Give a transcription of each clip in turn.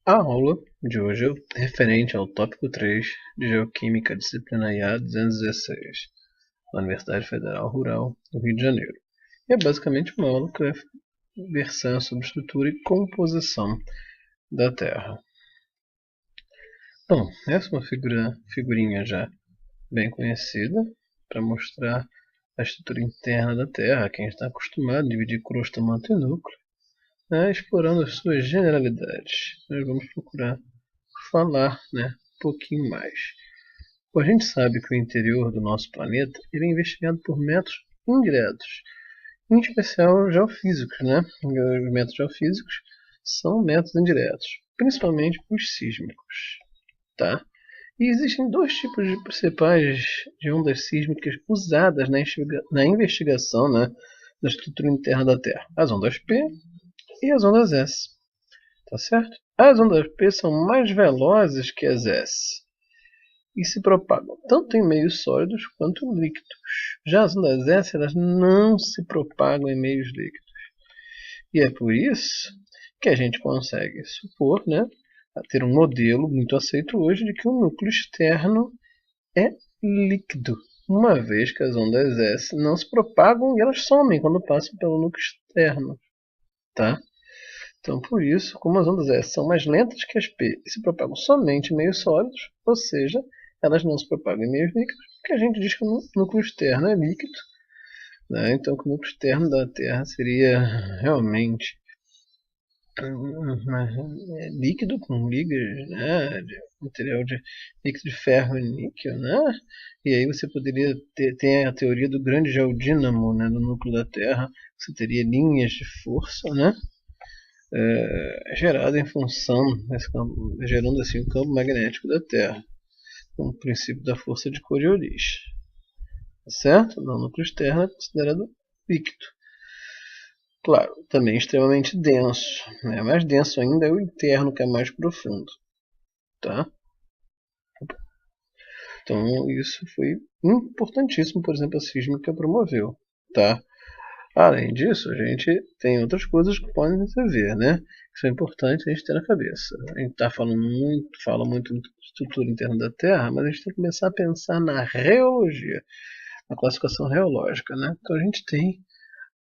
A aula de hoje é referente ao tópico 3 de Geoquímica, disciplina IA 216, da Universidade Federal Rural do Rio de Janeiro. E é basicamente uma aula que vai versar sobre estrutura e composição da Terra. Bom, essa é uma figurinha já bem conhecida para mostrar a estrutura interna da Terra. Quem está acostumado a dividir crosta, manto e núcleo, explorando as suas generalidades. Nós vamos procurar falar um pouquinho mais. A gente sabe que o interior do nosso planeta ele é investigado por métodos indiretos, em especial geofísicos. Os métodos geofísicos são métodos indiretos, principalmente os sísmicos. Tá? E existem dois tipos de principais de ondas sísmicas usadas na investigação da estrutura interna da Terra: as ondas P e as ondas S. Tá certo? As ondas P são mais velozes que as S e se propagam tanto em meios sólidos quanto em líquidos. Já as ondas S elas não se propagam em meios líquidos. E é por isso que a gente consegue supor, ter um modelo muito aceito hoje de que o núcleo externo é líquido, uma vez que as ondas S não se propagam e elas somem quando passam pelo núcleo externo. Tá? Então, por isso, como as ondas S são mais lentas que as P e se propagam somente em meios sólidos, ou seja, elas não se propagam em meios líquidos, que a gente diz que o núcleo externo é líquido. Então, que o núcleo externo da Terra seria realmente líquido com ligas, de material de líquido de ferro e níquel, E aí você poderia ter a teoria do grande geodínamo, no núcleo da Terra. Você teria linhas de força, gerada em função desse campo, gerando assim o campo magnético da Terra, com o princípio da força de Coriolis. Certo? No núcleo externo é considerado líquido. Claro, também extremamente denso. Mais denso ainda é o interno, que é mais profundo. Tá? Então isso foi importantíssimo, por exemplo, a sísmica promoveu. Tá? Além disso, a gente tem outras coisas que podem se ver, que são importantes a gente ter na cabeça. A gente fala muito de estrutura interna da Terra, mas a gente tem que começar a pensar na reologia, na classificação reológica. Então a gente tem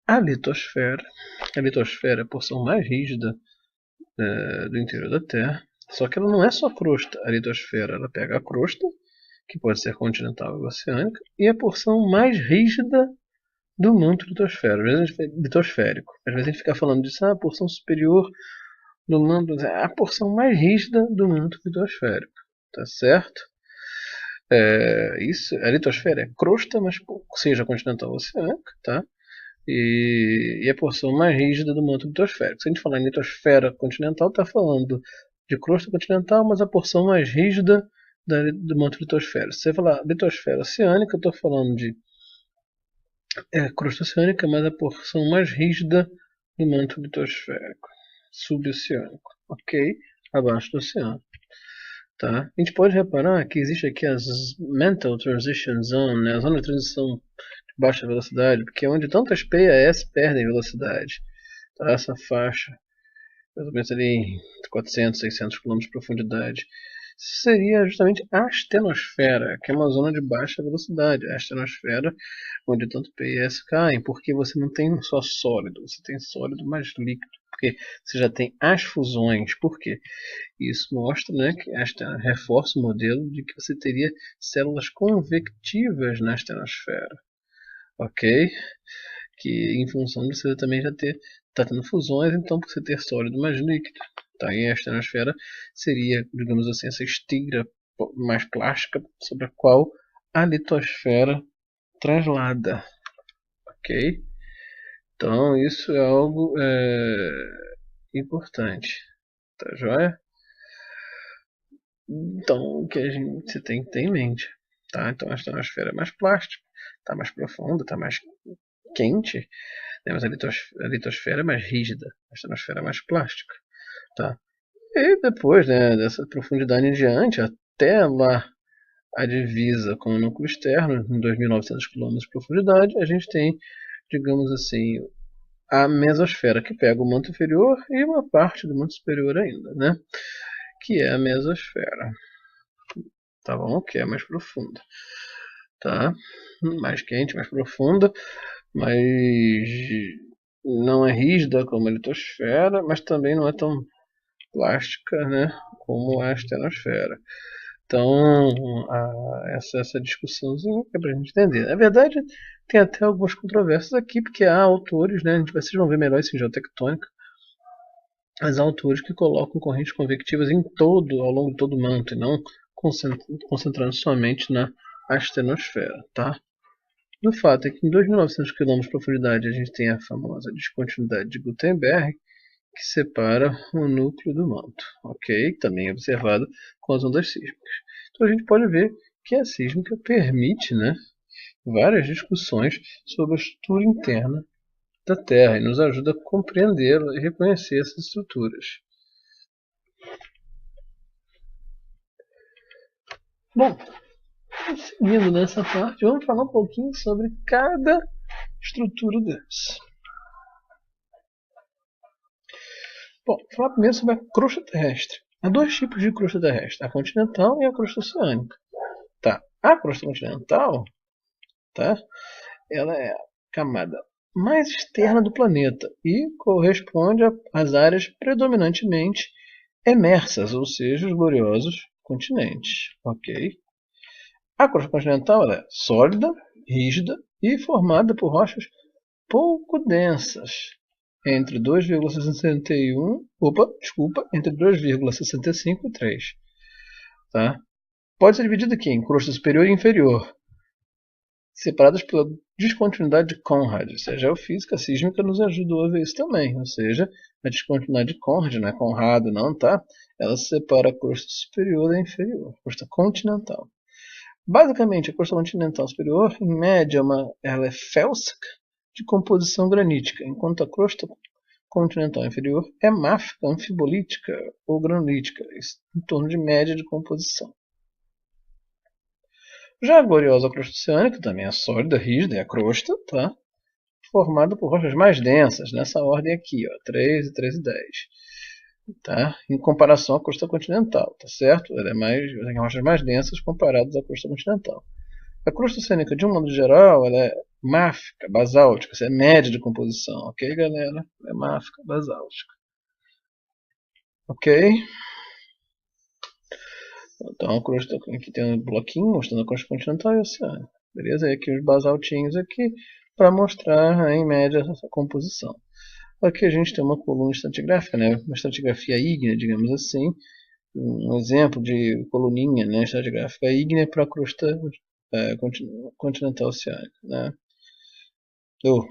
a litosfera. A litosfera é a porção mais rígida do interior da Terra, só que ela não é só crosta. A litosfera ela pega a crosta, que pode ser continental ou oceânica, e a porção mais rígida do manto litosférico. Às vezes a gente fica falando disso, a porção superior do manto, a porção mais rígida do manto litosférico. Tá certo? A litosfera é crosta, mas seja continental ou oceânica, tá? E a porção mais rígida do manto litosférico. Se a gente falar em litosfera continental, está falando de crosta continental, mas a porção mais rígida do manto litosférico. Se você falar litosfera oceânica, eu estou falando de crosta oceânica, mas a porção mais rígida do manto litosférico, suboceânico, ok? Abaixo do oceano. Tá? A gente pode reparar que existe aqui as Mental Transition Zone, a zona de transição de baixa velocidade, porque é onde tanto as P e a S perdem velocidade. Tá? Essa faixa, mais ou menos ali 400, 600 km de profundidade, seria justamente a astenosfera, que é uma zona de baixa velocidade. A astenosfera, onde tanto P e S caem, porque você não tem só sólido, você tem sólido mais líquido, porque você já tem as fusões. Por quê? Isso mostra, que reforça o modelo de que você teria células convectivas na astenosfera, ok? Que em função de você também já está tendo fusões, então por você ter sólido mais líquido. Tá? E a astenosfera seria, digamos assim, essa esteira mais plástica sobre a qual a litosfera traslada. Ok? Então isso é algo importante. Tá joia? Então o que você tem que ter em mente. Tá? Então a astenosfera é mais plástica, está mais profunda, está mais quente, mas a litosfera é mais rígida, a astenosfera é mais plástica. Tá? E depois, dessa profundidade em diante, até lá a divisa com o núcleo externo, em 2.900 km de profundidade, a gente tem, digamos assim, a mesosfera, que pega o manto inferior e uma parte do manto superior ainda. que é a mesosfera. Tá bom? Que é mais profunda. Tá? Mais quente, mais profunda, mas não é rígida como a litosfera, mas também não é tão plástica, né, como a astenosfera. Então, essa discussãozinha que é para a gente entender. Na verdade, tem até algumas controvérsias aqui, porque há autores, né, vocês vão ver melhor isso em geotectônica, mas há autores que colocam correntes convectivas em todo, ao longo de todo o manto, e não concentrando somente na astenosfera, tá? O fato é que em 2.900 km de profundidade a gente tem a famosa descontinuidade de Gutenberg, que separa o núcleo do manto, ok? Também é observado com as ondas sísmicas. Então a gente pode ver que a sísmica permite, né, várias discussões sobre a estrutura interna da Terra e nos ajuda a compreender e reconhecer essas estruturas. Bom, seguindo nessa parte, vamos falar um pouquinho sobre cada estrutura dessa. Bom, vou falar primeiro sobre a crosta terrestre. Há dois tipos de crosta terrestre, a continental e a crosta oceânica. Tá. A crosta continental, tá? Ela é a camada mais externa do planeta e corresponde às áreas predominantemente emersas, ou seja, os gloriosos continentes, ok? A crosta continental ela é sólida, rígida e formada por rochas pouco densas, entre 2,61, entre 2,65 e 3, tá? Pode ser dividida aqui em crosta superior e inferior, separadas pela descontinuidade de Conrad. Ou seja, a geofísica sísmica nos ajudou a ver isso também. Ou seja, a descontinuidade de Conrad, não é Conrado não, tá? Ela separa a crosta superior da inferior, a crosta continental. Basicamente, a crosta continental superior, em média, ela é félsica de composição granítica, enquanto a crosta continental inferior é máfica, anfibolítica ou granulítica, em torno de média de composição. Já a gloriosa crosta oceânica também é sólida, rígida, é a crosta, tá? Formada por rochas mais densas, nessa ordem aqui, ó, 3 e 3 e 10. Tá? Em comparação à crosta continental, tá certo? Ela tem rochas mais densas comparadas à crosta continental. A crosta oceânica, de um modo geral, ela é máfica, basáltica, é média de composição, ok, galera? É máfica, basáltica. Ok? Então a crosta aqui tem um bloquinho mostrando a crosta continental e oceânica. Beleza? E aqui os basaltinhos aqui para mostrar em média essa composição. Aqui a gente tem uma coluna estratigráfica, né? Uma estratigrafia ígnea, digamos assim. Um exemplo de coluninha, né? Estratigráfica ígnea para a crosta continental oceânica, né?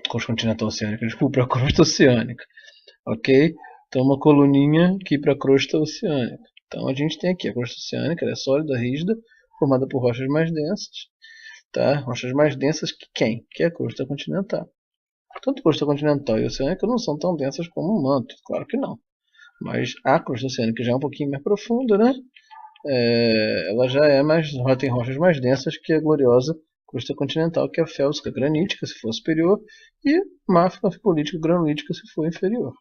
Crosta continental oceânica, desculpa, para a crosta oceânica. Ok? Então uma coluninha aqui para a crosta oceânica. Então a gente tem aqui a crosta oceânica, ela é sólida, rígida, formada por rochas mais densas, tá? Rochas mais densas que quem? Que é a crosta continental. Tanto a crosta continental e oceânica não são tão densas como o manto, claro que não. Mas a crosta oceânica já é um pouquinho mais profunda, né? Ela já tem rochas mais densas que a gloriosa crosta continental, que é a félsica granítica, se for superior, e máfica anfipolítica granulítica, se for inferior.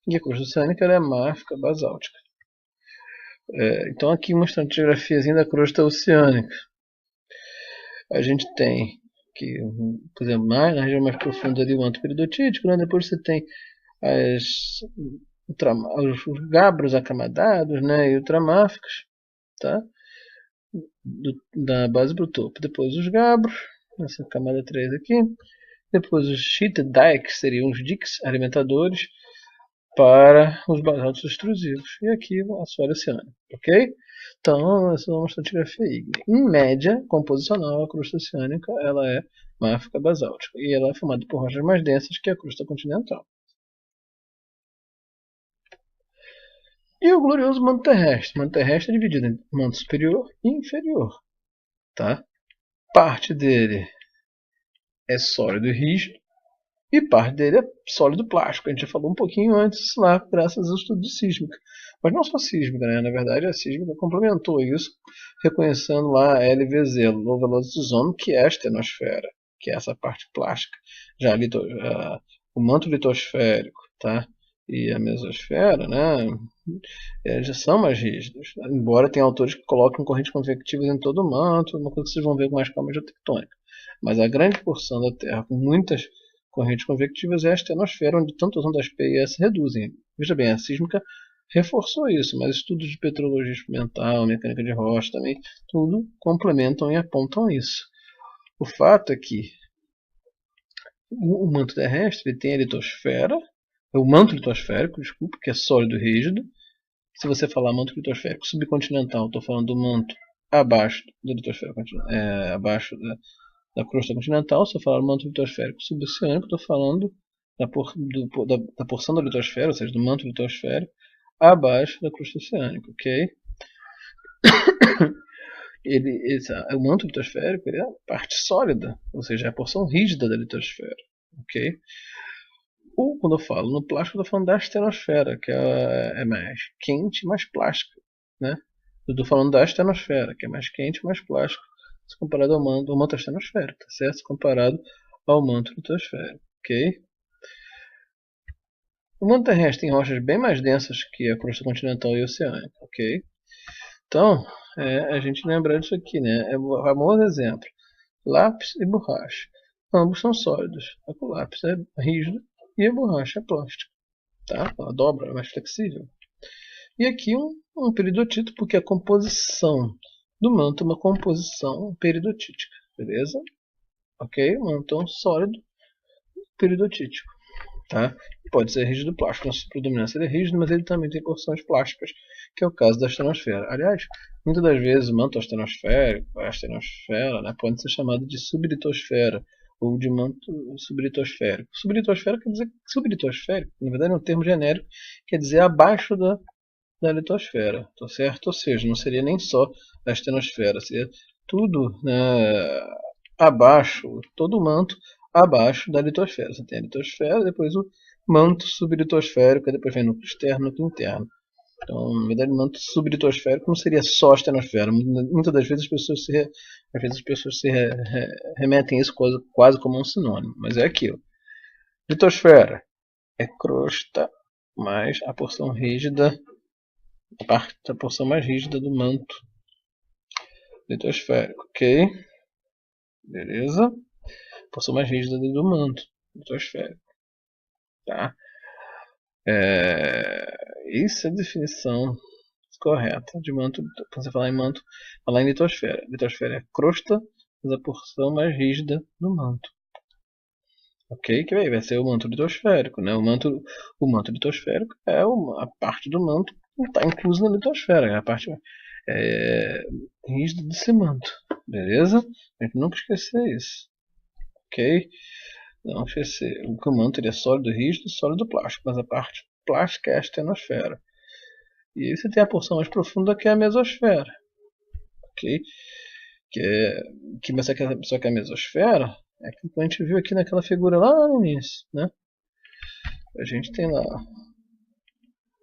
E a crosta oceânica é máfica basáltica. Então aqui uma estratigrafiazinha da crosta oceânica. A gente tem que, por exemplo, na região mais profunda ali o manto peridotítico, né? Depois você tem os gabros acamadados, né? E ultramáficos, tá? Da base para o topo. Depois os gabros, essa camada 3 aqui. Depois os sheeted dikes, que seriam os diques alimentadores para os basaltos extrusivos. E aqui a assoalho oceânica, ok? Então, essa é uma estratigrafia ígnea. Em média, composicional, a crosta oceânica ela é máfica basáltica. E ela é formada por rochas mais densas que a crosta continental. E o glorioso manto terrestre. O manto terrestre é dividido em manto superior e inferior. Tá? Parte dele é sólido e rígido. E parte dele é sólido plástico. A gente já falou um pouquinho antes lá, graças ao estudo de sísmica. Mas não só sísmica, né? Na verdade, a sísmica complementou isso, reconhecendo lá a LVZ, Low Velocity Zone, que é a astenosfera, que é essa parte plástica. Já o manto litosférico, tá? e a mesosfera, né, já são mais rígidos, embora tenha autores que coloquem correntes convectivas em todo o manto, uma coisa que vocês vão ver com mais calma geotectônica. Mas a grande porção da Terra com muitas correntes convectivas é a astenosfera, onde tanto as ondas P e S reduzem. Veja bem, a sísmica reforçou isso, mas estudos de petrologia experimental, mecânica de rocha também, tudo complementam e apontam isso. O fato é que o manto terrestre tem a litosfera, o manto litosférico, desculpa, que é sólido e rígido. Se você falar manto litosférico subcontinental, estou falando do manto abaixo da litosfera abaixo da crosta continental. Se eu falar manto litosférico suboceânico, estou falando da porção da litosfera, ou seja, do manto litosférico abaixo da crosta oceânica, ok? O manto litosférico é a parte sólida, ou seja, é a porção rígida da litosfera, ok? Ou quando eu falo no plástico, eu estou falando da astenosfera, que é mais quente e mais plástica, né? Eu estou falando da astenosfera, que é mais quente e mais plástica, se comparado ao manto astenosférico, tá certo? Se comparado ao manto litosférico, ok? O manto terrestre tem rochas bem mais densas que a crosta continental e oceânica, ok? Então, a gente lembra disso aqui, né? É um famoso exemplo. Lápis e borracha. Ambos são sólidos. O lápis é rígido e a borracha é plástica. Tá? A dobra é mais flexível. E aqui um peridotito, porque a composição do manto é uma composição peridotítica. Beleza? Ok? Um manto sólido peridotítico. Tá? Pode ser rígido plástico, na sua predominância ele é rígido, mas ele também tem porções plásticas, que é o caso da astenosfera. Aliás, muitas das vezes o manto astenosférico, a astenosfera, né, pode ser chamado de sublitosfera ou de manto sublitosférico. Sublitosfera quer dizer sublitosférico, na verdade é um termo genérico, quer dizer abaixo da litosfera, tá certo? Ou seja, não seria nem só a astenosfera, seria tudo, né, abaixo, todo o manto abaixo da litosfera. Você tem a litosfera, depois o manto sublitosférico, e depois vem núcleo externo, núcleo interno. Então, na verdade, o manto sublitosférico não seria só a astenosfera. Muitas das vezes as pessoas se remetem a isso quase como um sinônimo, mas é aquilo. Litosfera é crosta mais a porção rígida, a porção mais rígida do manto litosférico, ok? Beleza? Porção mais rígida do manto litosférico, tá? Isso é a definição correta de manto. Quando você falar em manto, falar em litosfera. Litosfera é crosta, mas a porção mais rígida do manto. Ok? Que vai ser o manto litosférico, né? O manto litosférico é a parte do manto que está inclusa na litosfera, é a parte rígida desse manto. Beleza? A gente nunca esquecer isso. Ok? Não esquecer. O manto ele é sólido, rígido, sólido, plástico, mas a parte plástica é a astenosfera. E aí você tem a porção mais profunda que é a mesosfera. Ok? Só que a mesosfera é aquilo que a gente viu aqui naquela figura lá no início, né? A gente tem lá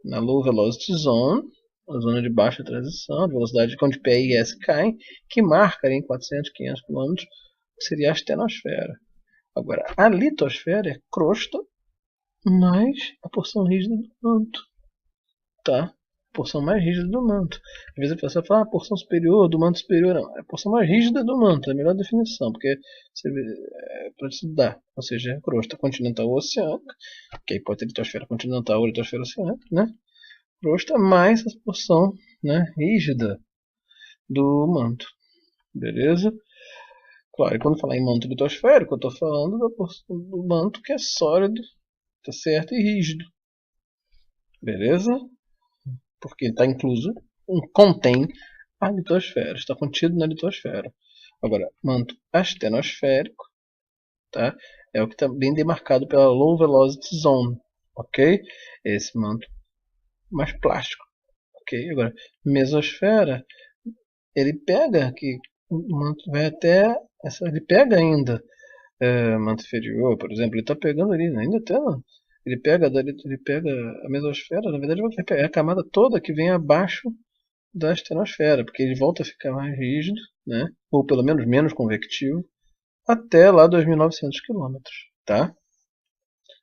na Low Velocity Zone, a zona de baixa transição, de velocidade onde P e S caem, que marca ali em 400, 500 km, seria a astenosfera. Agora, a litosfera é crosta mais a porção rígida do manto, tá? A porção mais rígida do manto. Às vezes a pessoa fala a porção superior do manto superior, não. É a porção mais rígida do manto, é a melhor definição, porque para se dar, ou seja, é crosta continental ou oceânica, que aí pode ter litosfera continental ou litosfera oceânica, né? Crosta mais a porção, né, rígida do manto, beleza? Claro, e quando falar em manto litosférico, eu estou falando da porção do manto que é sólido, tá certo, e rígido, beleza? Porque está incluso, contém a litosfera, está contido na litosfera. Agora, manto astenosférico, tá? É o que está bem demarcado pela Low Velocity Zone, ok? Esse manto mais plástico, ok? Agora, mesosfera, ele pega aqui, o manto vai até, ele pega ainda manto inferior, por exemplo, ele está pegando ali, ainda até ele pega a mesosfera, na verdade é a camada toda que vem abaixo da astenosfera, porque ele volta a ficar mais rígido, né? Ou pelo menos convectivo, até lá 2.900 km, tá?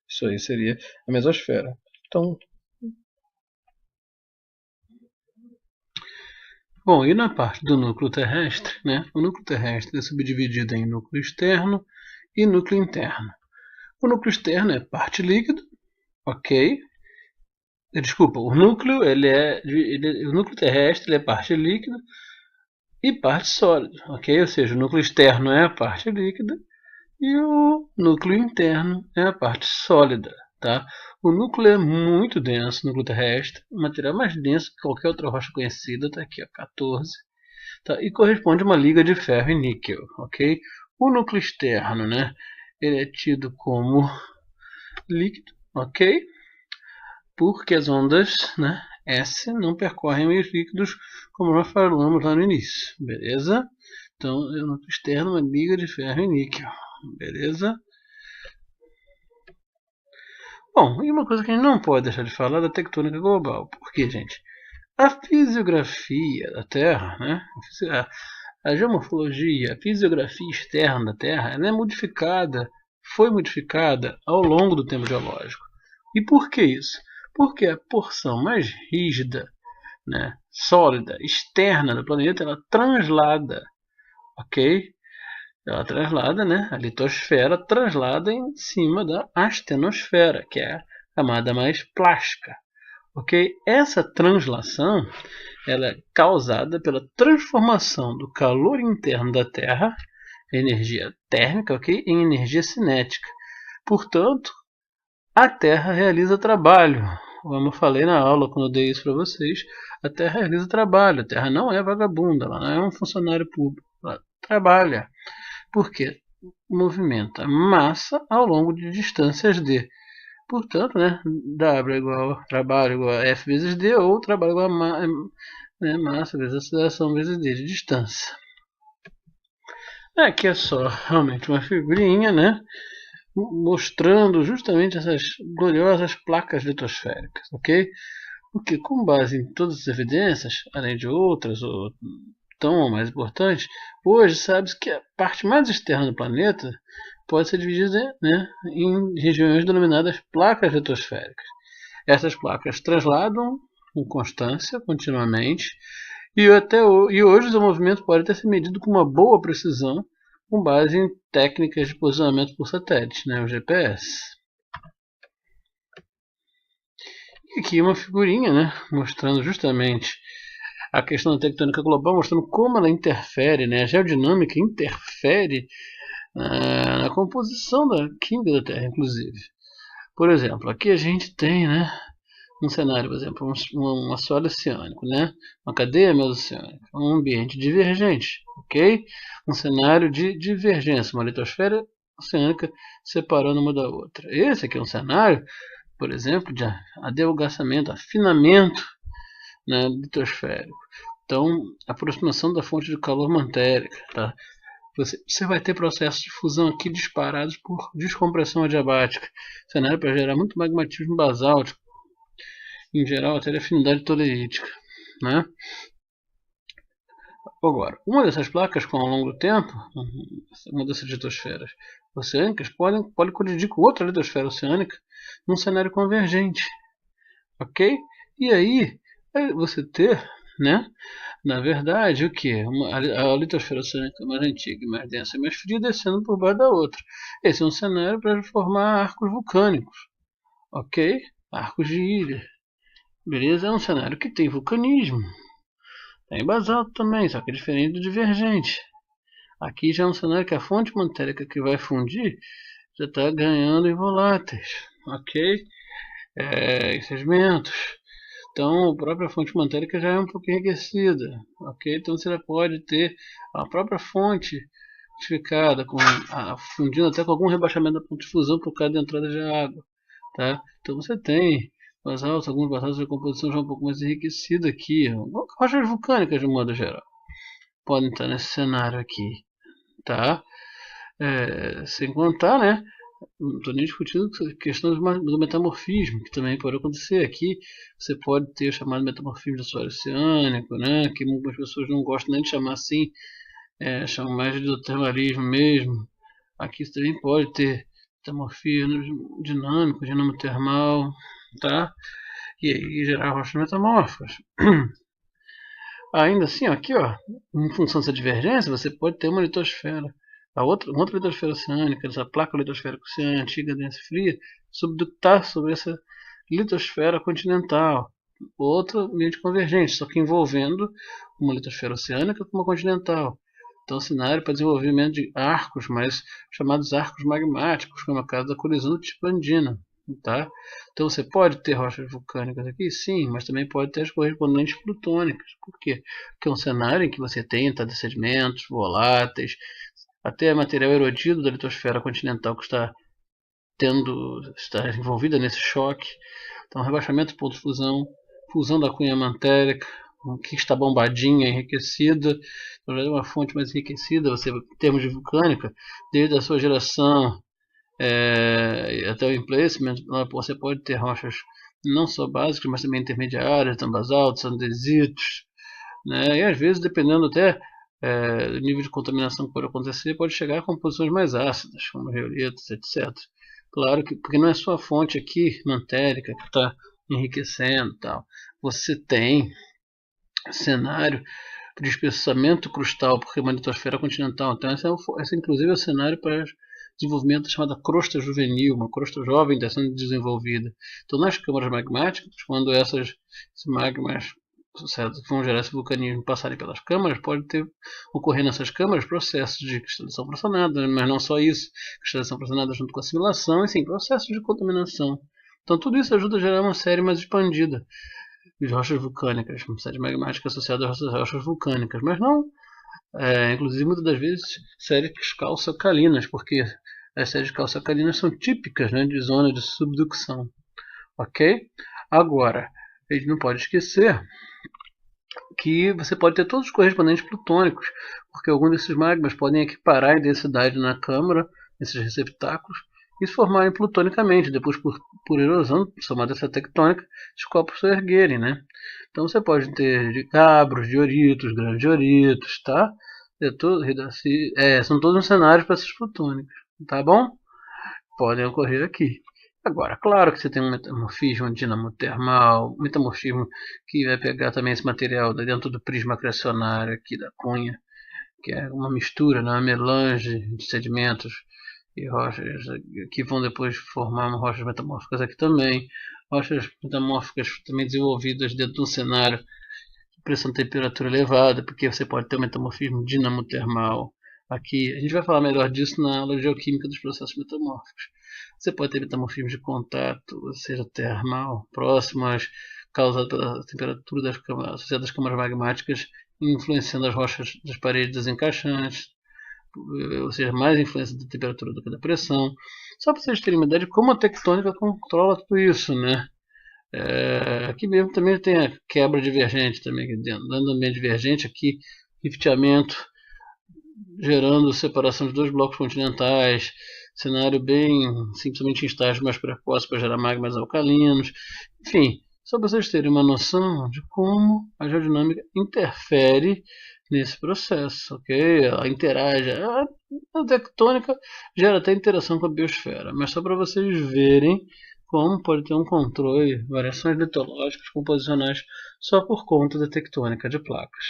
Isso aí seria a mesosfera. Então, bom, e na parte do núcleo terrestre, né? O núcleo terrestre é subdividido em núcleo externo e núcleo interno. O núcleo externo é parte líquida, ok? Desculpa, o núcleo o núcleo terrestre é parte líquida e parte sólida, ok? Ou seja, o núcleo externo é a parte líquida e o núcleo interno é a parte sólida, tá? O núcleo é muito denso, o núcleo terrestre, o material mais denso que qualquer outra rocha conhecida, tá aqui, ó, 14, tá? E corresponde a uma liga de ferro e níquel, ok? O núcleo externo, né? Ele é tido como líquido, ok? Porque as ondas, né, S não percorrem meios líquidos, como nós falamos lá no início, beleza? Então, o núcleo externo é uma liga de ferro e níquel, beleza? Bom, e uma coisa que a gente não pode deixar de falar é da tectônica global. Por quê, gente? A fisiografia da Terra, né, a geomorfologia, a fisiografia externa da Terra, ela é modificada, foi modificada ao longo do tempo geológico. E por que isso? Porque a porção mais rígida, né, sólida, externa do planeta, ela translada, ok? Ela translada, né, a litosfera translada em cima da astenosfera, que é a camada mais plástica, ok? Essa translação ela é causada pela transformação do calor interno da Terra, energia térmica, ok, em energia cinética. Portanto, a Terra realiza trabalho. Como eu falei na aula, quando eu dei isso para vocês, a Terra realiza trabalho. A Terra não é vagabunda, ela não é um funcionário público. Ela trabalha. Porque movimenta massa ao longo de distâncias d. Portanto, né, W igual trabalho igual a F vezes d, ou trabalho igual a massa vezes aceleração vezes d de distância. Aqui é só realmente uma figurinha, né, mostrando justamente essas gloriosas placas litosféricas, ok? Porque com base em todas as evidências, além de outras, ou tão mais importantes, hoje sabe-se que a parte mais externa do planeta pode ser dividida, né, em regiões denominadas placas litosféricas. Essas placas trasladam com constância, continuamente, e hoje o movimento pode ter sido medido com uma boa precisão com base em técnicas de posicionamento por satélite, né, o GPS. E aqui uma figurinha, né, mostrando justamente a questão da tectônica global, mostrando como ela interfere, né, a geodinâmica interfere na composição da química da Terra, inclusive. Por exemplo, aqui a gente tem, né, um cenário, por exemplo, um assoalho oceânico, né, uma cadeia mesoceânica, um ambiente divergente, ok? Um cenário de divergência, uma litosfera oceânica separando uma da outra. Esse aqui é um cenário, por exemplo, de adelgaçamento, afinamento, né, litosférico. Então, aproximação da fonte de calor mantérica, tá? Você vai ter processos de fusão aqui disparados por descompressão adiabática, cenário para gerar muito magmatismo basáltico, em geral até de afinidade toleítica, né? Agora, uma dessas placas, com ao longo do tempo, uma dessas litosferas oceânicas, pode colidir com outra litosfera oceânica num cenário convergente, ok? E aí você ter, né, na verdade, o que? A litosfera oceânica mais antiga, mais densa e mais fria descendo por baixo da outra. Esse é um cenário para formar arcos vulcânicos, ok? Arcos de ilha. Beleza? É um cenário que tem vulcanismo. Tem basalto também, só que é diferente do divergente. Aqui já é um cenário que a fonte mantérica que vai fundir já está ganhando em voláteis, ok? Em sedimentos. Então, a própria fonte mantérica já é um pouco enriquecida, ok? Então, você já pode ter a própria fonte modificada, fundindo até com algum rebaixamento da ponte de fusão por causa da entrada de água, tá? Então, você tem alguns basaltos de composição já um pouco mais enriquecida aqui, rochas vulcânicas de modo geral, podem estar nesse cenário aqui, tá? Sem contar, né? Não estou nem discutindo a questão do metamorfismo, que também pode acontecer aqui. Você pode ter o chamado metamorfismo do assoalho oceânico, né? Que muitas pessoas não gostam nem de chamar assim, chamam mais de hidrotermalismo mesmo. Aqui você também pode ter metamorfismo dinâmico, dinamo termal, tá? E aí gerar rochas metamórficas. Ainda assim, aqui, ó, em função dessa divergência, você pode ter uma litosfera. Uma outra litosfera oceânica, essa placa litosférica oceânica antiga, densa e fria, subductar sobre essa litosfera continental. Outro ambiente convergente, só que envolvendo uma litosfera oceânica com uma continental. Então, cenário para desenvolvimento de arcos, mais chamados arcos magmáticos, como é o caso da colisão do tipo andina. Tá? Então você pode ter rochas vulcânicas aqui, sim, mas também pode ter as correspondentes plutônicas. Por quê? Porque é um cenário em que você tem de sedimentos voláteis, até material erodido da litosfera continental que está envolvida nesse choque. Então, rebaixamento, ponto de fusão, fusão da cunha mantérica, que está bombadinha, enriquecida, então já é uma fonte mais enriquecida, você, em termos de vulcânica, desde a sua geração até o emplacement, você pode ter rochas não só básicas, mas também intermediárias, então basaltos, andesitos, né? E às vezes, dependendo até do nível de contaminação que pode acontecer, pode chegar a composições mais ácidas, como reolitos, etc. Claro que, porque não é só a fonte aqui, mantérica, que está enriquecendo e tal. Você tem cenário de espessamento crustal, porque é uma litosfera continental. Então, esse inclusive é o cenário para desenvolvimento chamada crosta juvenil, uma crosta jovem está sendo desenvolvida. Então, nas câmaras magmáticas, quando esses magmas que vão gerar esse vulcanismo passarem pelas câmaras, pode ocorrer nessas câmaras processos de cristalização pressionada, mas não só isso, cristalização pressionada junto com assimilação, e sim, processos de contaminação. Então, tudo isso ajuda a gerar uma série mais expandida de rochas vulcânicas, uma série magmática associada às rochas vulcânicas, mas não, inclusive muitas das vezes, séries calçocalinas, porque as séries calçocalinas são típicas, né, de zona de subducção, ok? Agora, a gente não pode esquecer que você pode ter todos os correspondentes plutônicos, porque alguns desses magmas podem equiparar em densidade na câmara, nesses receptáculos, e se formarem plutonicamente, depois por erosão, somada essa tectônica, os corpos se erguerem, né? Então você pode ter de cabros, dioritos, grandes dioritos, tá? São todos os cenários para esses plutônicos, tá bom? Podem ocorrer aqui. Agora, claro que você tem um metamorfismo dinamotermal, um metamorfismo que vai pegar também esse material dentro do prisma acrecionário aqui da cunha, que é uma mistura, né, uma melange de sedimentos e rochas que vão depois formar rochas metamórficas aqui também. Rochas metamórficas também desenvolvidas dentro de um cenário de pressão e temperatura elevada, porque você pode ter um metamorfismo dinamotermal. Aqui, a gente vai falar melhor disso na aula de geoquímica dos processos metamórficos. Você pode ter metamorfismo de contato, ou seja, termal, próximas, causado pela temperatura das câmaras, associada às câmaras magmáticas, influenciando as rochas das paredes desencaixantes, ou seja, mais influência da temperatura do que da pressão. Só para vocês terem uma ideia de como a tectônica controla tudo isso, né? Aqui mesmo também tem a quebra divergente também aqui dentro, dando ambiente divergente aqui, rifteamento, gerando separação de dois blocos continentais, cenário bem, simplesmente em estágios mais precoces para gerar magmas alcalinos, enfim, só para vocês terem uma noção de como a geodinâmica interfere nesse processo, ok? Ela interage, a tectônica gera até interação com a biosfera, mas só para vocês verem como pode ter um controle, variações litológicas composicionais só por conta da tectônica de placas.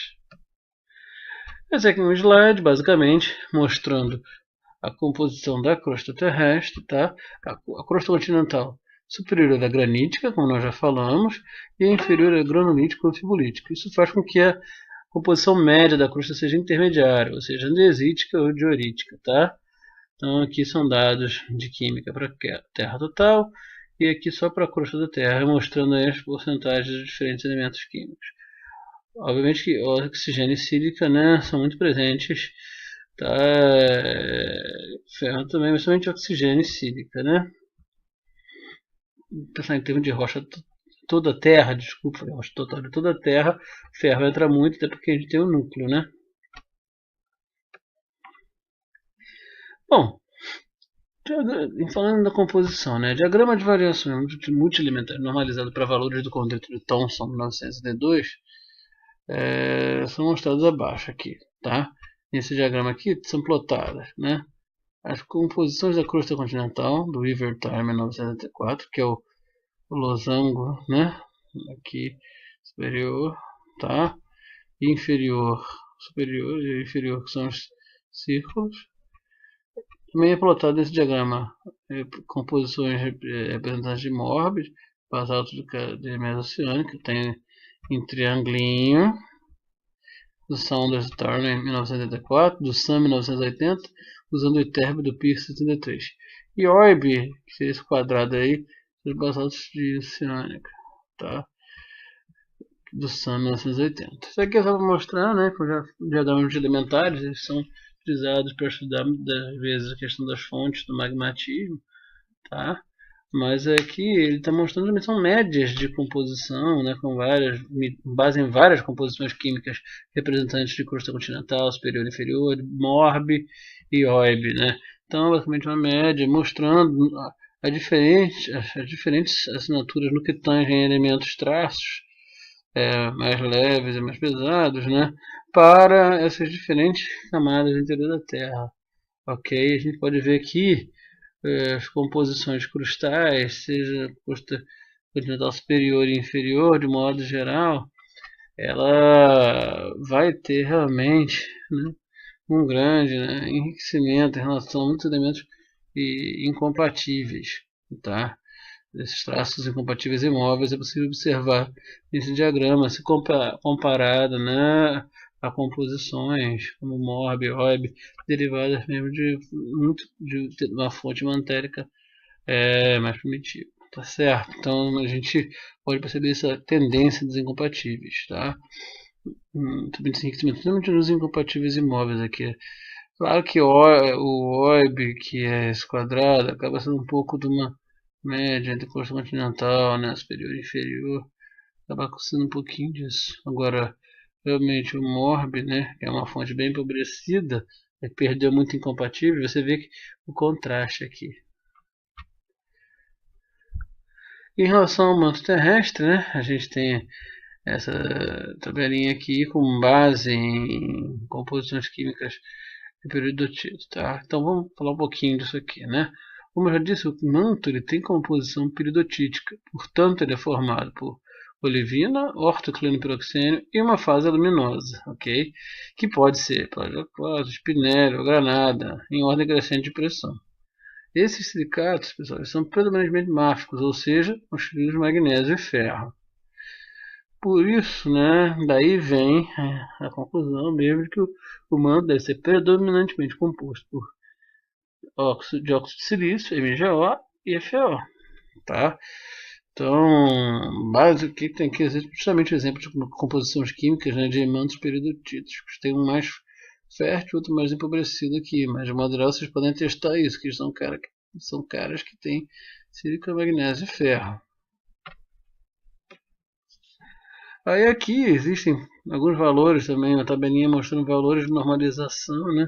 Esse aqui é um slide, basicamente, mostrando a composição da crosta terrestre, tá? A crosta continental superior é da granítica, como nós já falamos, e a inferior é granulítica ou fibulítica. Isso faz com que a composição média da crosta seja intermediária, ou seja, andesítica ou diorítica, tá? Então aqui são dados de química para a Terra total, e aqui só para a crosta da Terra, mostrando aí as porcentagens de diferentes elementos químicos. Obviamente que o oxigênio e sílica, né, são muito presentes, tá? Ferro também, mas somente oxigênio e sílica, né? Pensar em termos de rocha, toda a Terra, desculpa, rocha total de toda a Terra, ferro entra muito, até porque a gente tem o núcleo, né? Bom, falando da composição, né? Diagrama de variações multielementares normalizado para valores do condrito de Thomson, 1902, são mostrados abaixo aqui, tá? Nesse diagrama aqui são plotadas, né? As composições da crosta continental do River Time 1974, que é o o losango, né? Aqui superior, tá? Inferior, superior e inferior, que são os círculos. Também é plotado nesse diagrama composições representantes de Morbid, basalto de Mesoceânica, tem em triangulinho, do Saunders Turner em 1984, do Sam em 1980, usando o Iterbe do Pierce 73. E Oib, que seria esse quadrado aí, dos basaltos de Oceânica, tá? Do Sam 1980. Isso aqui é só para mostrar, né, que os diagramas elementares eles são utilizados para estudar muitas vezes a questão das fontes do magmatismo, tá? Mas aqui ele está mostrando também são médias de composição, né, com base em várias composições químicas representantes de crosta continental, superior e inferior, Morb e Oib, né? Então, basicamente uma média mostrando as diferentes assinaturas no que tange em elementos traços mais leves e mais pesados, né, para essas diferentes camadas do interior da Terra. Ok? A gente pode ver aqui as composições crustais, seja crosta continental superior e inferior, de modo geral, ela vai ter realmente, né, um grande, né, enriquecimento em relação a muitos elementos incompatíveis, tá? Esses traços incompatíveis imóveis é possível observar nesse diagrama, se comparado, né, a composições como Morb, Oib, derivadas mesmo de uma fonte mantérica mais primitiva. Tá certo? Então a gente pode perceber essa tendência dos incompatíveis, tá? Também esse enriquecimento nos incompatíveis imóveis aqui. Claro que o Oib, que é esse quadrado, acaba sendo um pouco de uma média entre crosta continental, né, superior e inferior, acaba sendo um pouquinho disso. Agora, realmente o Morb, né, que é uma fonte bem empobrecida, perdeu muito incompatível, você vê que o contraste aqui. Em relação ao manto terrestre, né, a gente tem essa tabelinha aqui com base em composições químicas de peridotito, tá? Então vamos falar um pouquinho disso aqui, né? Como eu já disse, o manto ele tem composição peridotítica, portanto ele é formado por olivina, ortoclinopiroxênio e uma fase luminosa, ok? Que pode ser plagioclase, espinélio ou granada, em ordem crescente de pressão. Esses silicatos, pessoal, são predominantemente máficos, ou seja, constituídos de magnésio e ferro. Por isso, né, daí vem a conclusão mesmo de que o manto deve ser predominantemente composto por óxido de silício, MgO e FeO, tá? Então, básico que tem aqui justamente o exemplo de composições químicas, né, de mantos peridotíticos. Tem um mais fértil, outro mais empobrecido aqui, mas de modo geral vocês podem testar isso, que são caras que têm sílica, magnésio e ferro. Aí aqui existem alguns valores também, uma tabelinha mostrando valores de normalização, né,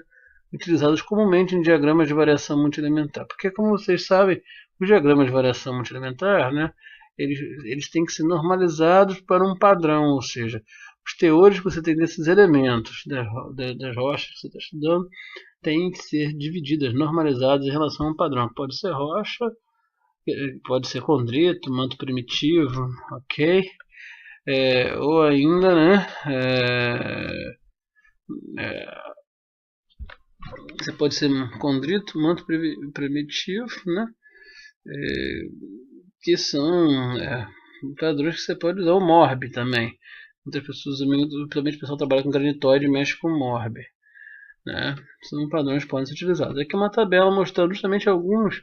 utilizados comumente em diagramas de variação multielementar. Porque, como vocês sabem, os diagramas de variação multielementar, né, eles têm que ser normalizados para um padrão, ou seja, os teores que você tem desses elementos das rochas que você está estudando têm que ser divididas, normalizadas em relação a um padrão. Pode ser rocha, pode ser condrito, manto primitivo, ok? Ou ainda, né, você pode ser condrito, manto primitivo, né, que são padrões que você pode usar. O Morb também. Muitas pessoas, principalmente o pessoal que trabalha com granitóide, mexe com Morb, né? São padrões que podem ser utilizados. Aqui é uma tabela mostrando justamente algumas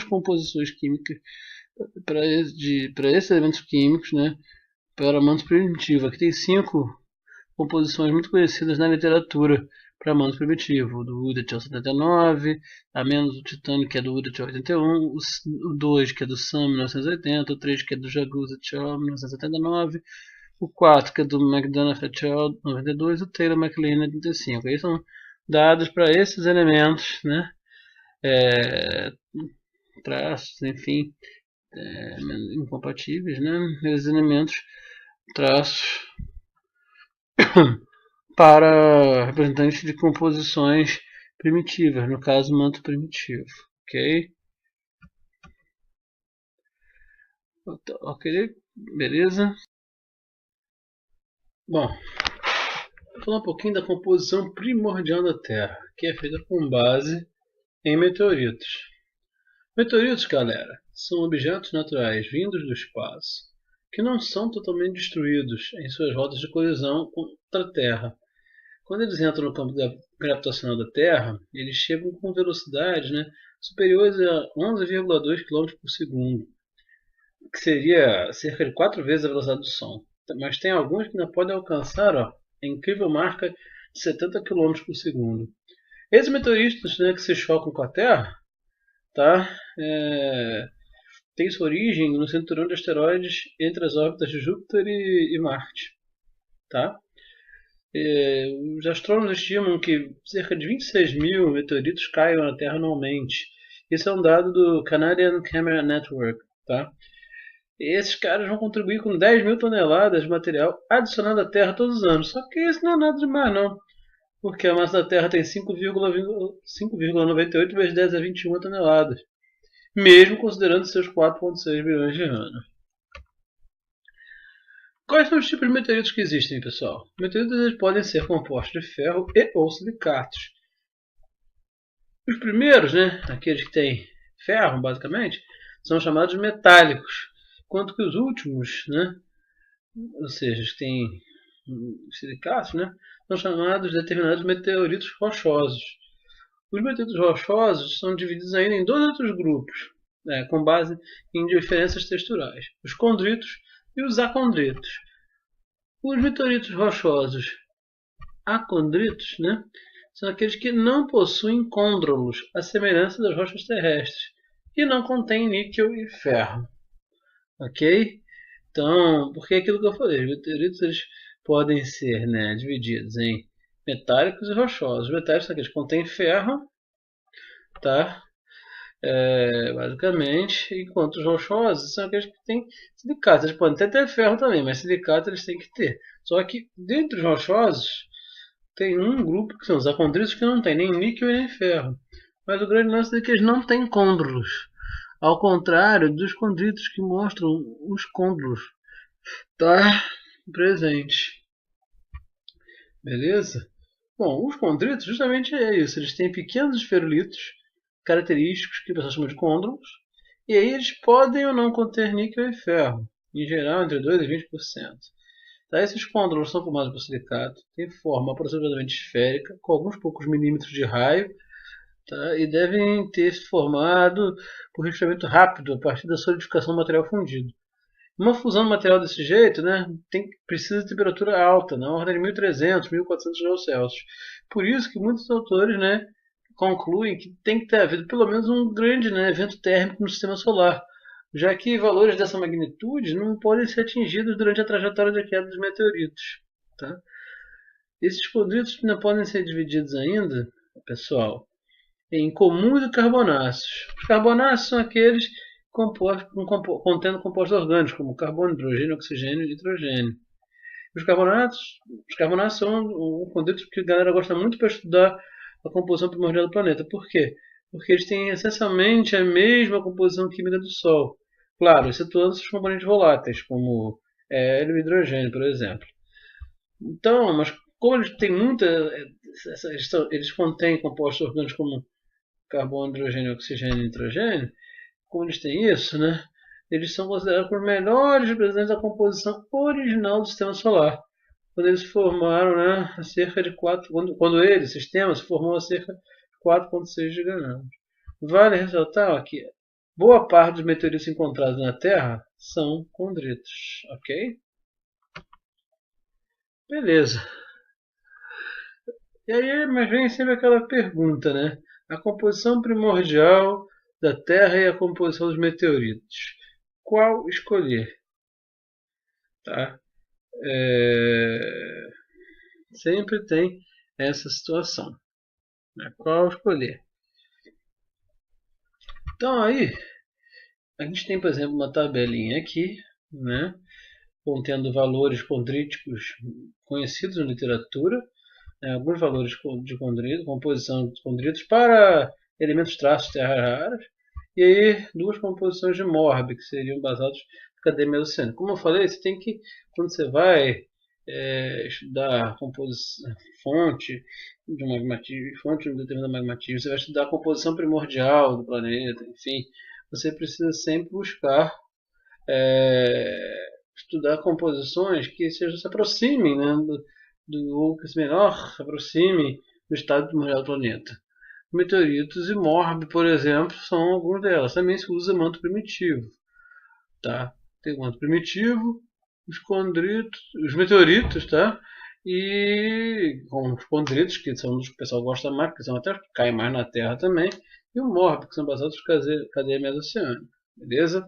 composições químicas para esses elementos químicos, né, para manto primitivo. Aqui tem 5 composições muito conhecidas na literatura para manto primitivo: do Udachel 79, a menos o titânio, que é do Udachel 81, o 2, que é do Sam 1980, o 3, que é do Jaguza 1979, o 4, que é do McDonough 92, e o Taylor McLean 85. Aí são dados para esses elementos, né, traços, enfim, incompatíveis, né, esses elementos, traços para representantes de composições primitivas, no caso manto primitivo, ok? Ok, beleza. Bom, vou falar um pouquinho da composição primordial da Terra, que é feita com base em meteoritos. Meteoritos, galera, são objetos naturais vindos do espaço, que não são totalmente destruídos em suas rotas de colisão contra a Terra. Quando eles entram no campo gravitacional da Terra, eles chegam com velocidades, superiores a 11,2 km por segundo, que seria cerca de 4 vezes a velocidade do som. Mas tem alguns que ainda podem alcançar a incrível marca de 70 km por segundo. Esses meteoritos, que se chocam com a Terra, tá? Tem sua origem no cinturão de asteroides entre as órbitas de Júpiter e Marte. Tá? Os astrônomos estimam que cerca de 26 mil meteoritos caiam na Terra anualmente. Isso é um dado do Canadian Camera Network. Tá? E esses caras vão contribuir com 10 mil toneladas de material adicionado à Terra todos os anos. Só que isso não é nada demais, não. Porque a massa da Terra tem 5,98 vezes 10 a 21 toneladas. Mesmo considerando seus 4,6 bilhões de anos. Quais são os tipos de meteoritos que existem, pessoal? Meteoritos podem ser compostos de ferro e ou silicatos. Os primeiros, aqueles que têm ferro, basicamente, são chamados metálicos, enquanto que os últimos, ou seja, os que têm silicatos, são chamados determinados meteoritos rochosos. Os meteoritos rochosos são divididos ainda em dois outros grupos, com base em diferenças texturais: os condritos e os acondritos. Os meteoritos rochosos acondritos, são aqueles que não possuem côndrulos, à semelhança das rochas terrestres, e não contêm níquel e ferro. Ok? Então, porque é aquilo que eu falei, os meteoritos eles podem ser divididos em metálicos e rochosos. Os metálicos são aqueles que contêm ferro, tá? Basicamente, enquanto os rochosos são aqueles que têm silicatos. Eles podem até ter ferro também, mas silicato eles têm que ter. Só que dentre os rochosos tem um grupo que são os acondritos que não tem nem níquel nem ferro. Mas o grande lance é que eles não têm côndrulos. Ao contrário dos condritos que mostram os côndrulos tá presente. Beleza? Bom, os condritos justamente é isso. Eles têm pequenos esferulitos característicos que o pessoal chama de côndrulos. E aí eles podem ou não conter níquel e ferro. Em geral, entre 2% e 20%. Tá? Esses côndrulos são formados por silicato, têm forma aproximadamente esférica, com alguns poucos milímetros de raio, tá? E devem ter se formado por resfriamento rápido a partir da solidificação do material fundido. Uma fusão de material desse jeito precisa de temperatura alta, na ordem de 1300, 1400 graus Celsius. Por isso que muitos autores concluem que tem que ter havido pelo menos um grande evento térmico no sistema solar, já que valores dessa magnitude não podem ser atingidos durante a trajetória de queda dos meteoritos. Tá? Esses condritos não podem ser divididos ainda, pessoal, em comuns e carbonáceos. Os carbonáceos são aqueles contendo compostos orgânicos, como carbono, hidrogênio, oxigênio e nitrogênio. Os carbonáceos são um condrito que a galera gosta muito para estudar a composição primordial do planeta. Por quê? Porque eles têm essencialmente a mesma composição química do Sol. Claro, excetuando os componentes voláteis, como hélio e hidrogênio, por exemplo. Então, mas como eles têm eles contêm compostos orgânicos como carbono, hidrogênio, oxigênio e nitrogênio, como eles têm isso, eles são considerados os melhores representantes da composição original do sistema solar. Quando eles formaram cerca de 4, quando o sistema se formou a cerca de 4,6 gigaanos. Vale ressaltar que boa parte dos meteoritos encontrados na Terra são condritos, ok? Beleza. E aí, mas vem sempre aquela pergunta, A composição primordial da Terra e a composição dos meteoritos. Qual escolher? Tá? Sempre tem essa situação. Qual escolher? Então aí, a gente tem, por exemplo, uma tabelinha aqui, contendo valores condríticos conhecidos na literatura, alguns valores de condrito, composição de condritos para elementos traços de terras raras, e aí duas composições de Morb, que seriam basados cadeia mesoceânica. Como eu falei, você tem que, quando você vai estudar a fonte de um magmatismo, fonte de um determinado magmatismo, você vai estudar a composição primordial do planeta, enfim, você precisa sempre buscar estudar composições que se aproximem, né, ou que se menor se aproximem do estado primordial do planeta. Meteoritos e Morb, por exemplo, são alguns delas. Também se usa manto primitivo. Tá? Tem o manto primitivo, os condritos, os meteoritos, tá? E com os condritos, que são os que o pessoal gosta mais, porque são até que caem mais na Terra também, e o Morb, que são baseados em cadeia mesoceânica. Beleza?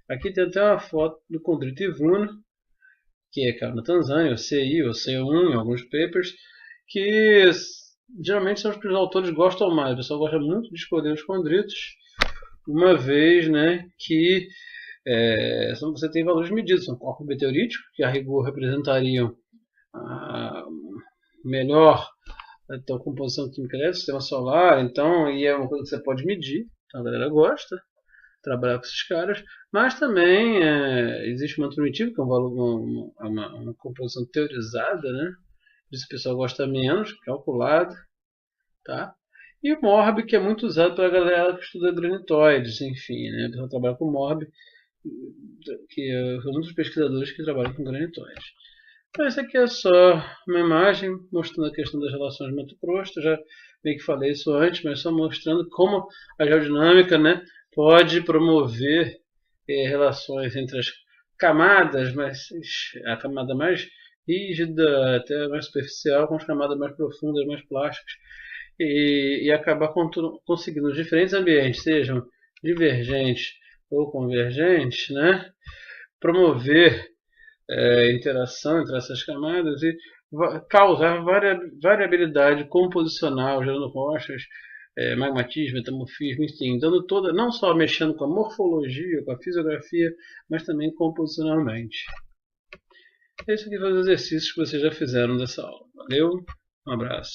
Aqui tem até uma foto do condrito Ivuna, que caiu na Tanzânia, o CI, o C1, em alguns papers, que geralmente são os que os autores gostam mais. O pessoal gosta muito de escolher os condritos, uma vez, né, que você tem valores medidos, são corpos meteoríticos, que a rigor representariam a melhor a composição química do sistema solar, então, e é uma coisa que você pode medir, então a galera gosta trabalhar com esses caras, mas também existe o manto primitivo, que é um valor, uma composição teorizada, né? Isso o pessoal gosta menos, calculado, tá? E o Morb, que é muito usado pela galera que estuda granitóides, enfim, né? O pessoal trabalha com Morb, que são muitos pesquisadores que trabalham com granitóides. Então, essa aqui é só uma imagem mostrando a questão das relações manto-crosta. Já meio que falei isso antes, mas só mostrando como a geodinâmica, né, pode promover relações entre as camadas, mas a camada mais rígida, até mais superficial, com as camadas mais profundas, mais plásticas, e acabar conseguindo os diferentes ambientes, sejam divergentes ou convergentes, né, promover interação entre essas camadas e causar variabilidade composicional, gerando rochas, magmatismo, metamorfismo, enfim, dando toda, não só mexendo com a morfologia, com a fisiografia, mas também composicionalmente. Esse aqui foi os exercícios que vocês já fizeram dessa aula. Valeu, um abraço.